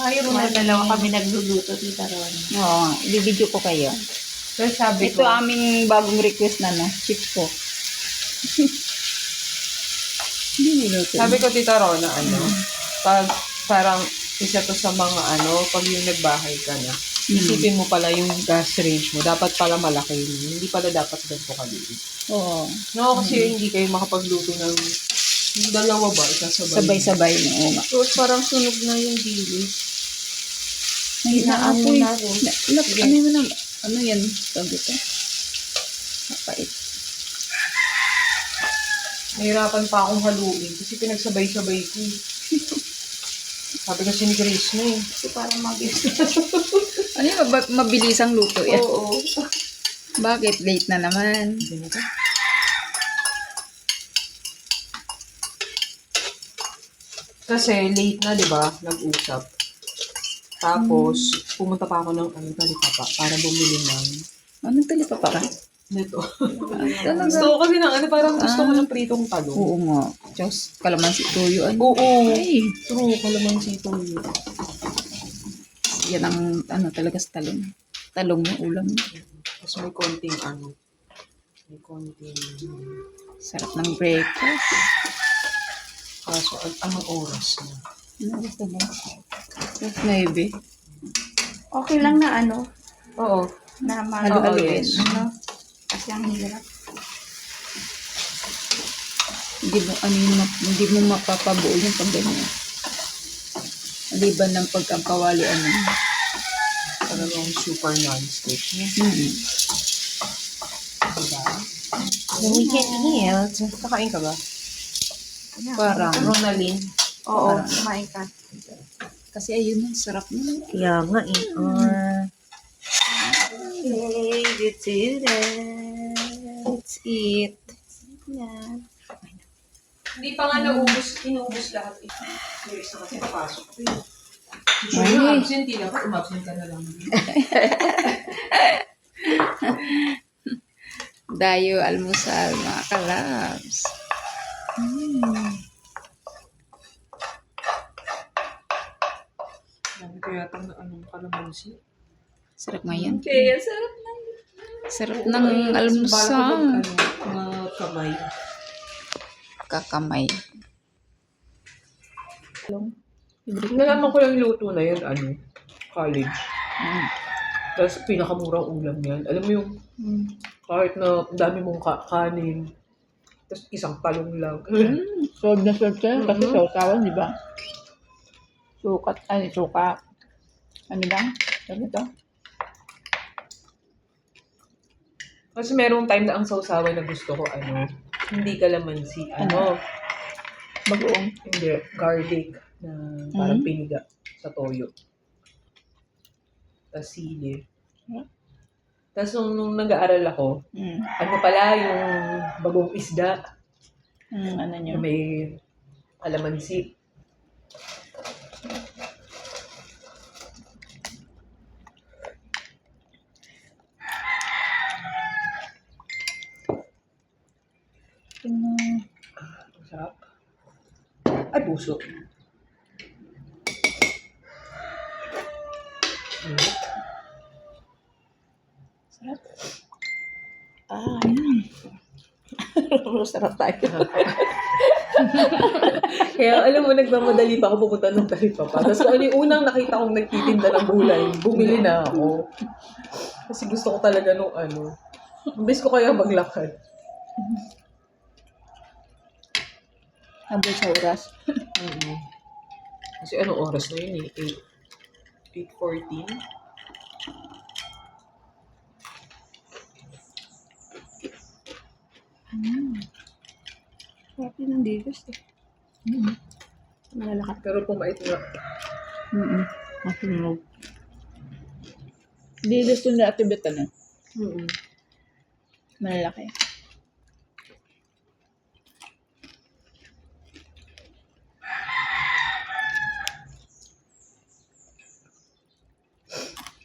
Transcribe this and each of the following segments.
Ay, Mga dalawa kami nagluluto, Tita Ron. Oo, i-video ko kayo. Pero sabi Ito ko, aming bagong request na, no? Chip po. Hindi niluto. sabi ko, Tita Rona, pag parang isa to sa mga pag yung nagbahay ka na, isipin mo pala yung gas range mo, dapat pala malaki yun. Hindi pala dapat ganito kaliit. Oo. No, kasi hindi kayo makapagluto ng yung dalawa ba, isasabay. Sabay-sabay na. Oo nga. So, parang sunog na yung dilis. Naamoy. na rin. Ano yun naman? Ano yan? Tawag ito? Napait. Nahirapan pa akong haluin kasi pinagsabay-sabay ko. Sabi kasi ni Grace na Kasi parang mabilis. Ano yun? Mabilisang luto yan. Oo. Bakit? Late na naman. Kasi late na, di ba? Nag-usap. Tapos, pumunta pa ako ng Talipapa para bumili ng Anong talipa pa ka? neto. Talaga? Gusto ko kasi ng parang gusto ko ng pritong talong. Oo nga. Diyos, kalamansi tuyo. Oo. Ay, True, kalamansi toyo. yan ang talaga sa talong. Talong yung ulam. Tapos may konting may konting, Sarap ng breakfast. kaso anong oras na? Ano gusto mo? Maybe. Okay lang na Oo. na Halo-haloin. yes. Kasi ang hirap. Hindi mo mapapabuo yung pag ganyan. Maliban ng pagkakawali Talagang super non-stick. Mm-hmm. Diba? Then we can eat. Kakain ka ba? Parang, Ronaldin? Oo, kumain ka. kasi ayun, sarap na. Kaya nga Hey, let's eat it. Let's eat. Yan. Hindi pa nga inubos lahat. Serious na kasi napasok. Ay. Absent, hindi dapat umabsent ka na lang. Dayo, almusal, mga kalabs. Dami kaya itong kalamansi. Sarap nga yan. Kaya sarap na. Sarap ng almusal. Mga kamay. Kakamay. Nalaman ko lang yung luto na yun, college. Mm. Tapos pinakamurang ulam yan. Alam mo yung kahit na dami mong kanin, tapos isang talong lang. Sold na sold ka. Kasi sausawan, di ba? Suka. Ano ba? Sabi ito? Kasi merong time na ang sausawan na gusto ko, hindi kalamansi, Bagoong. hindi, garlic na parang piniga sa toyo. Tapos sili. Tapos nung nag-aaral ako, pala yung bagong isda Ano nyo? na may kalamansi. Masarap. Ay, puso. Sarap. Ayan. Sarap tayo. Kaya alam mo, nagmamadali pa ako pupunta ng Talipapa. Tapos ano yung unang nakita kong nagtitinda ng gulay, bumili na ako. Kasi gusto ko talaga nung Imbes ko kaya maglakad. Habang sa oras. Kasi anong oras na yun 8:14? Sarap yun ng dilis eh. Malalakad. Pero pumait nga. Masunog. Dilis yung naatibitan na. Malalaki.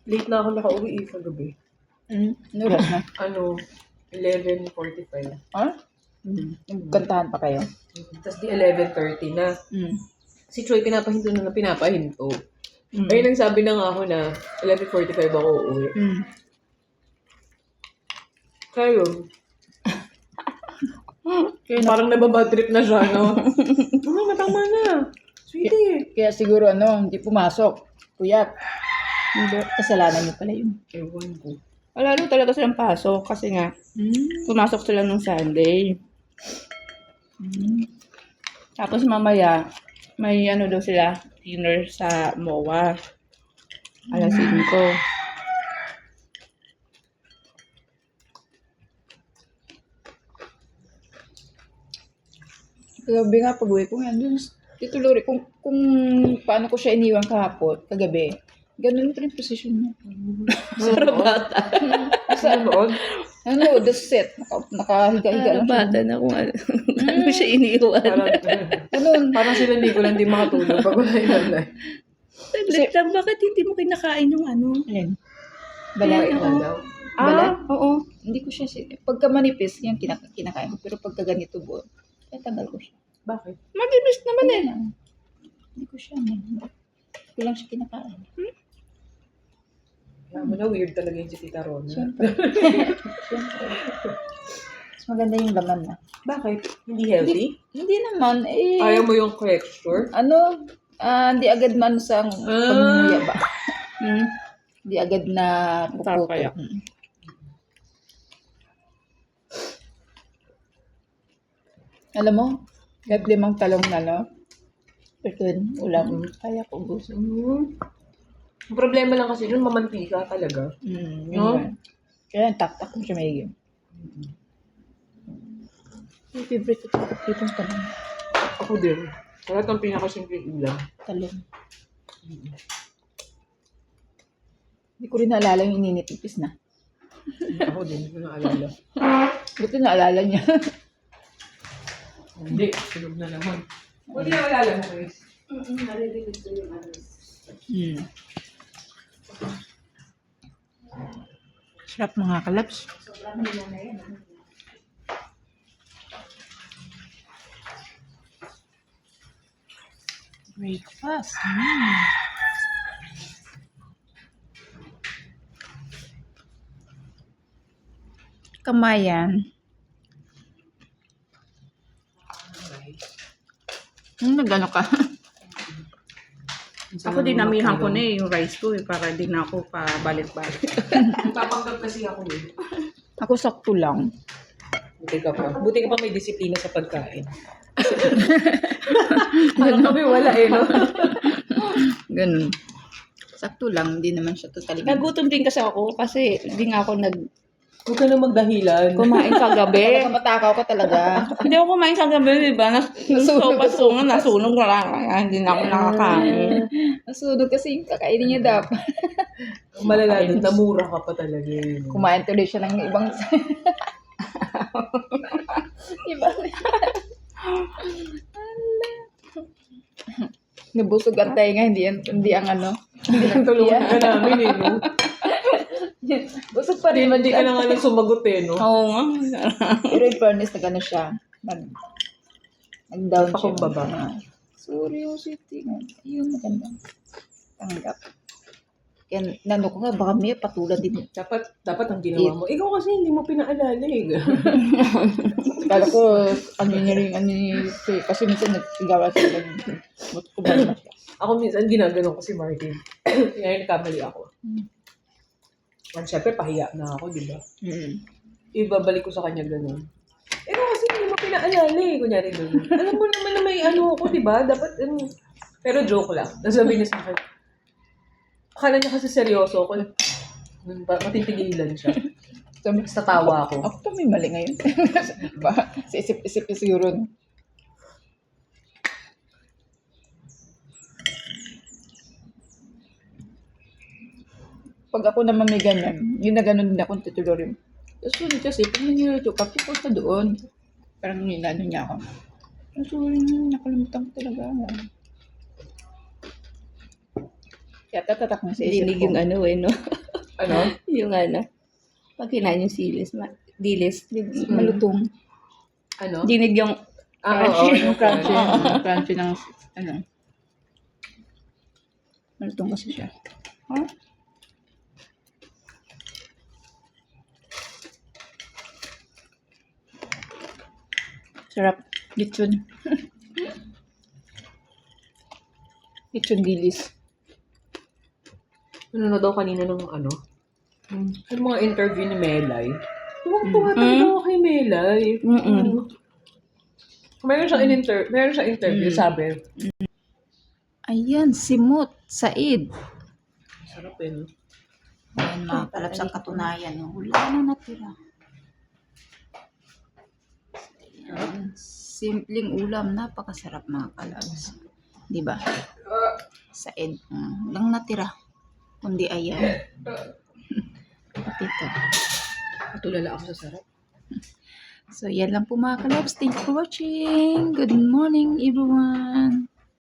Late na ako nakauwi kagabi. Ano oras na? 11:45. Ah? Nagkantahan pa kayo? Tapos di 11:30 na. Si Troy pinapahinto na pinapahinto. Ayun, nagsabi na nga ako na 11:45 ako uuwi. Kaya yun. Parang nababadtrip na siya, no? Ay, matama na. Sweetie. Kaya siguro hindi pumasok. Kuya, hindi, kasalanan niyo pala yun. Ewan ko. Wala rin talaga silang pasok kasi nga, pumasok sila nung Sunday. Tapos mamaya, may daw sila, dinner sa MOA. Alas 5. Kagabi nga, pag-uwi ko nga, dun, Tito Lori, kung paano ko siya iniwan kahapon, kagabi, ganun ito yung position niya. Sarabata. Ano? The set, nakahiga-higa lang siya. Sarabata na kung ano siya iniiwan. Parang sila hindi ko lang di makatulog pag wala yung nanay. Saglit lang, bakit hindi mo kinakain yung ano? Alin? Bala. Kaya daw. Bala? Oo. Hindi ko siya, pagka manipis, yan kinakain ko. Pero pagka ganito buo, kaya tanggal ko siya. Bakit? Magimis naman eh. Hindi ko siya, hindi ko lang siya kinakain. Kaya mo na, weird talaga yung si Tita Rona. Siyempre. Mas maganda yung laman na. Bakit? Hindi healthy? Hindi naman, Ayaw mo yung texture? hindi agad man sa pagmuya ba? Hindi agad na puputo. Papayak. Alam mo, kahit 5 talong na, no? Ito, ulam. Kaya ko gusto. Ang problema lang kasi yun, mamantika talaga. Yun No? nga. Kaya taktak ko siya may Yung favorite ko itong talong. Ako din. Kaya itong pinakasimpleng ulam. Talong. Hindi ko rin naalala yung ininitipis na. Ako din, hindi ko naalala. Buti naalala niya. Hindi, sunog na naman. Buti naalala mo, Chris. Sarap mga kalaps. Breakfast. Kamayan. Nagano ka? Ako dinamihan ko na yung rice ko para di na ako pabalik-balik. Nagpapanggap kasi ako eh. Ako sakto lang. Buti ka pa. Buti ka pa may disiplina sa pagkain. Parang kami wala eh, no? Ganun. Sakto lang. Hindi naman siya totally. Nagutom din kasi ako kasi di nga ako Huwag ka na magdahilan. kumain kagabi. Talaga matakaw ka talaga. Hindi ako kumain kagabi, di ba? Nasunog, nasunog na lang. Kaya hindi na ako nakakain. Nasunog kasi yung kakainin niya dapat. Malala doon, namura ka pa talaga yun. Kumain tuloy siya ng ibang... Iba. Nabusog ang tainga, hindi ang ano. Hindi lang tulungan ka namin eh, no? Busog pa rin. Hindi ka na nga lang sumagot eh, no? Oo nga. Pero in fairness, nag-ano siya. Nag-down siya. Pakumbaba. Curiosity. Ayun, maganda. Tanggap. Kaya nano ko nga, baka may patulad din. Dapat ang ginawa mo. Ikaw kasi hindi mo pinaalala eh. Kala ko, ano niya rin, kasi minsan nagsigawa siya. Ba't ko ba na siya? Ako minsan ginaganon ko si Martin. Ngayon nagkamali ako. At syempre, pahiya na ako, di ba? Ibabalik ko sa kanya ganun. Ikaw kasi hindi mo pinaalala eh. Kunyari ganun. Alam mo naman na may ano ako, di ba? Dapat, pero joke lang. Nasabi niya sa akin. Akala niya kasi seryoso ako. Matitigilan siya. Basta tawa ako. Ako pa may mali ngayon. Diba? Sa isip-isip siguro. No? Pag ako naman may ganyan, yun na ganun din akong tutulorin. Tapos kasi, pag nangyayari ka, pupunta doon. Parang ninano niya ako. Sorry, nakalimutan ko talaga. Kaya tatatak na sa isip Dinig ko. yung ano eh, no? Ano? Yung ano. Pag kinain yung silis, dilis. Malutong. Ano? Dinig yung Oo, oo, Crunchy. Yung crunchy. Yung crunchy ng, ano. Malutong kasi siya. Ha? Sarap. Lechon. Lechon dilis. Ano na daw kanina ng yung mga interview ni Melay. Tuwang-tuwa talaga ako kay Melay. Meron siyang interview, sabi. Ayan, simot. Said. Sarap eh, no? Ayan, mga kalabs, ang katunayan. Wala na natira. Ayan, simpleng ulam. Napakasarap mga kalabs. Diba? Said. Walang natira. Kundi ayan. At ito. Patulala ako sa sarap. So, yan lang po mga kalabs. Thank you for watching. Good morning, everyone.